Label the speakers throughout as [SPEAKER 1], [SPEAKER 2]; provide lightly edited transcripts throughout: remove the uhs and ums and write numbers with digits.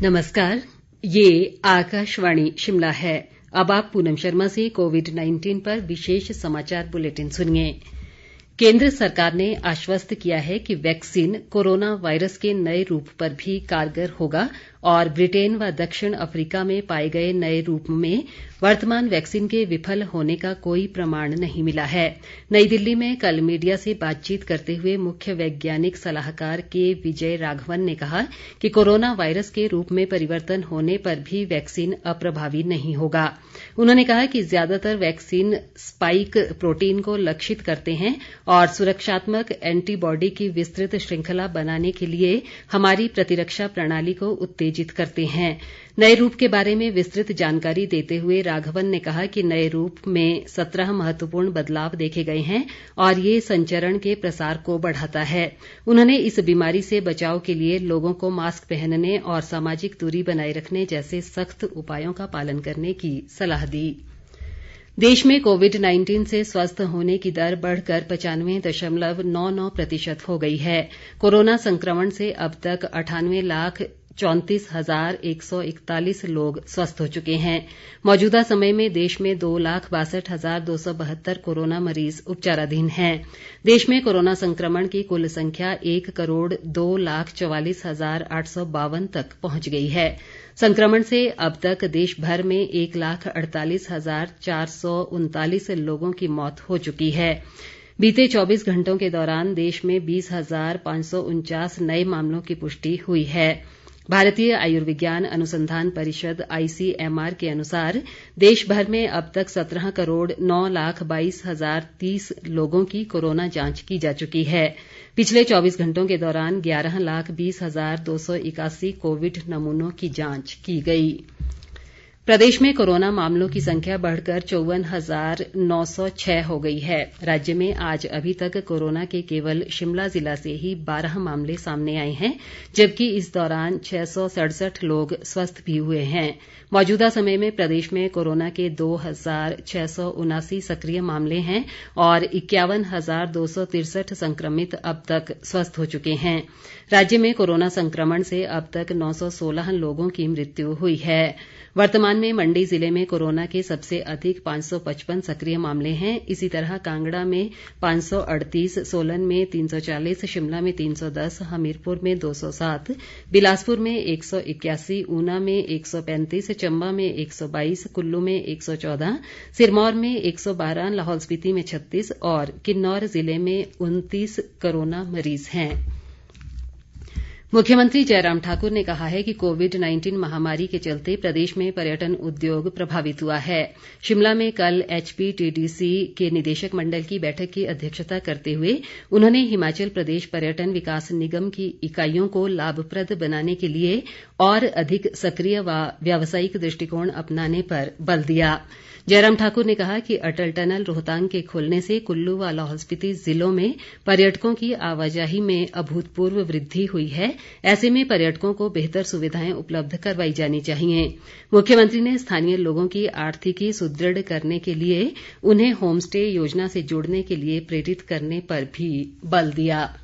[SPEAKER 1] नमस्कार, ये आकाशवाणी शिमला है। अब आप पूनम शर्मा से कोविड-19 पर विशेष समाचार बुलेटिन सुनिए। केंद्र सरकार ने आश्वस्त किया है कि वैक्सीन कोरोना वायरस के नए रूप पर भी कारगर होगा और ब्रिटेन व दक्षिण अफ्रीका में पाए गए नए रूप में वर्तमान वैक्सीन के विफल होने का कोई प्रमाण नहीं मिला है। नई दिल्ली में कल मीडिया से बातचीत करते हुए मुख्य वैज्ञानिक सलाहकार के विजय राघवन ने कहा कि कोरोना वायरस के रूप में परिवर्तन होने पर भी वैक्सीन अप्रभावी नहीं होगा। उन्होंने कहा कि ज्यादातर वैक्सीन स्पाइक प्रोटीन को लक्षित करते हैं और सुरक्षात्मक एंटीबॉडी की विस्तृत श्रृंखला बनाने के लिए हमारी प्रतिरक्षा प्रणाली को उत्तेजित करते हैं। नए रूप के बारे में विस्तृत जानकारी देते हुए राघवन ने कहा कि नए रूप में 17 महत्वपूर्ण बदलाव देखे गए हैं और ये संचरण के प्रसार को बढ़ाता है। उन्होंने इस बीमारी से बचाव के लिए लोगों को मास्क पहनने और सामाजिक दूरी बनाए रखने जैसे सख्त उपायों का पालन करने की सलाह दी। देश में कोविड-19 से स्वस्थ होने की दर बढ़कर 95.99% हो गई है। कोरोना संक्रमण से अब तक 98,34,141 लोग स्वस्थ हो चुके हैं। मौजूदा समय में देश में 2,62,272 कोरोना मरीज उपचाराधीन हैं। देश में कोरोना संक्रमण की कुल संख्या 1,02,44,852 तक पहुंच गई है। संक्रमण से अब तक देश भर में 1,48,439 लोगों की मौत हो चुकी है। बीते 24 घंटों के दौरान देश में 20,549 नए मामलों की पुष्टि हुई है। भारतीय आयुर्विज्ञान अनुसंधान परिषद ICMR के अनुसार देश भर में अब तक 17,09,22,030 लोगों की कोरोना जांच की जा चुकी है। पिछले 24 घंटों के दौरान 11,20,281 कोविड नमूनों की जांच की गई। प्रदेश में कोरोना मामलों की संख्या बढ़कर 54,906 हो गई है। राज्य में आज अभी तक कोरोना के केवल शिमला जिला से ही 12 मामले सामने आए हैं, जबकि इस दौरान 667 लोग स्वस्थ भी हुए हैं। मौजूदा समय में प्रदेश में कोरोना के 2,679 सक्रिय मामले हैं और 51,263 संक्रमित अब तक स्वस्थ हो चुके हैं। राज्य में कोरोना संक्रमण से अब तक 916 लोगों की मृत्यु हुई है। वर्तमान में मंडी जिले में कोरोना के सबसे अधिक 555 सक्रिय मामले हैं। इसी तरह कांगड़ा में 538, सोलन में 340, शिमला में 310, हमीरपुर में 207, बिलासपुर में 181, ऊना में 135, चंबा में 122, कुल्लू में 114, सिरमौर में 112, लाहौल स्पीति में 36 और किन्नौर जिले में 29 कोरोना मरीज हैं। मुख्यमंत्री जयराम ठाकुर ने कहा है कि कोविड-19 महामारी के चलते प्रदेश में पर्यटन उद्योग प्रभावित हुआ है। शिमला में कल HPTDC के निदेशक मंडल की बैठक की अध्यक्षता करते हुए उन्होंने हिमाचल प्रदेश पर्यटन विकास निगम की इकाइयों को लाभप्रद बनाने के लिए और अधिक सक्रिय व व्यावसायिक दृष्टिकोण अपनाने पर बल दिया। जयराम ठाकुर ने कहा कि अटल टनल रोहतांग के खुलने से कुल्लू व लाहौल स्पीति जिलों में पर्यटकों की आवाजाही में अभूतपूर्व वृद्धि हुई है। ऐसे में पर्यटकों को बेहतर सुविधाएं उपलब्ध करवाई जानी चाहिए। मुख्यमंत्री ने स्थानीय लोगों की आर्थिकी सुदृढ़ करने के लिए उन्हें होम स्टे योजना से जोड़ने के लिए प्रेरित करने पर भी बल दिया।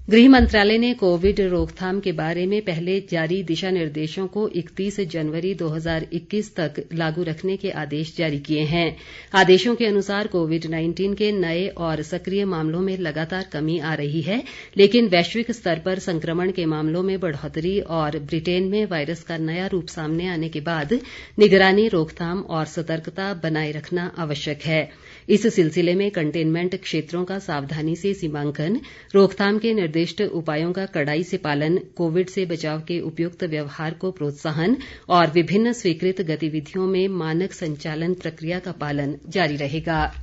[SPEAKER 1] गृह मंत्रालय ने कोविड रोकथाम के बारे में पहले जारी दिशा निर्देशों को 31 जनवरी 2021 तक लागू रखने के आदेश जारी किए हैं। आदेशों के अनुसार कोविड-19 के नए और सक्रिय मामलों में लगातार कमी आ रही है, लेकिन वैश्विक स्तर पर संक्रमण के मामलों में बढ़ोतरी और ब्रिटेन में वायरस का नया रूप सामने आने के बाद निगरानी, रोकथाम और सतर्कता बनाए रखना आवश्यक है। इस सिलसिले में कंटेनमेंट क्षेत्रों का सावधानी से सीमांकन, रोकथाम के निर्दिष्ट उपायों का कड़ाई से पालन, कोविड से बचाव के उपयुक्त व्यवहार को प्रोत्साहन और विभिन्न स्वीकृत गतिविधियों में मानक संचालन प्रक्रिया का पालन जारी रहेगा।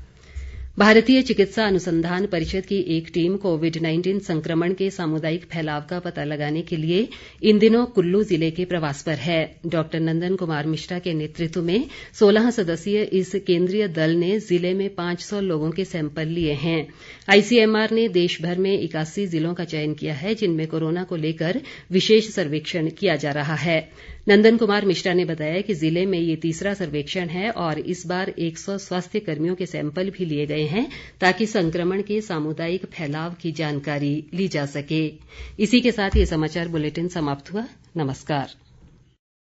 [SPEAKER 1] भारतीय चिकित्सा अनुसंधान परिषद की एक टीम कोविड-19 संक्रमण के सामुदायिक फैलाव का पता लगाने के लिए इन दिनों कुल्लू जिले के प्रवास पर है। डॉक्टर नंदन कुमार मिश्रा के नेतृत्व में 16 सदस्यीय इस केंद्रीय दल ने जिले में 500 लोगों के सैंपल लिए हैं। ICMR ने देश भर में 81 जिलों का चयन किया है, जिनमें कोरोना को लेकर विशेष सर्वेक्षण किया जा रहा है। नंदन कुमार मिश्रा ने बताया कि जिले में ये तीसरा सर्वेक्षण है और इस बार 100 स्वास्थ्य कर्मियों के सैंपल भी लिए गए हैं, ताकि संक्रमण के सामुदायिक फैलाव की जानकारी ली जा सके। इसी के साथ ये समाचार बुलेटिन समाप्त हुआ। नमस्कार।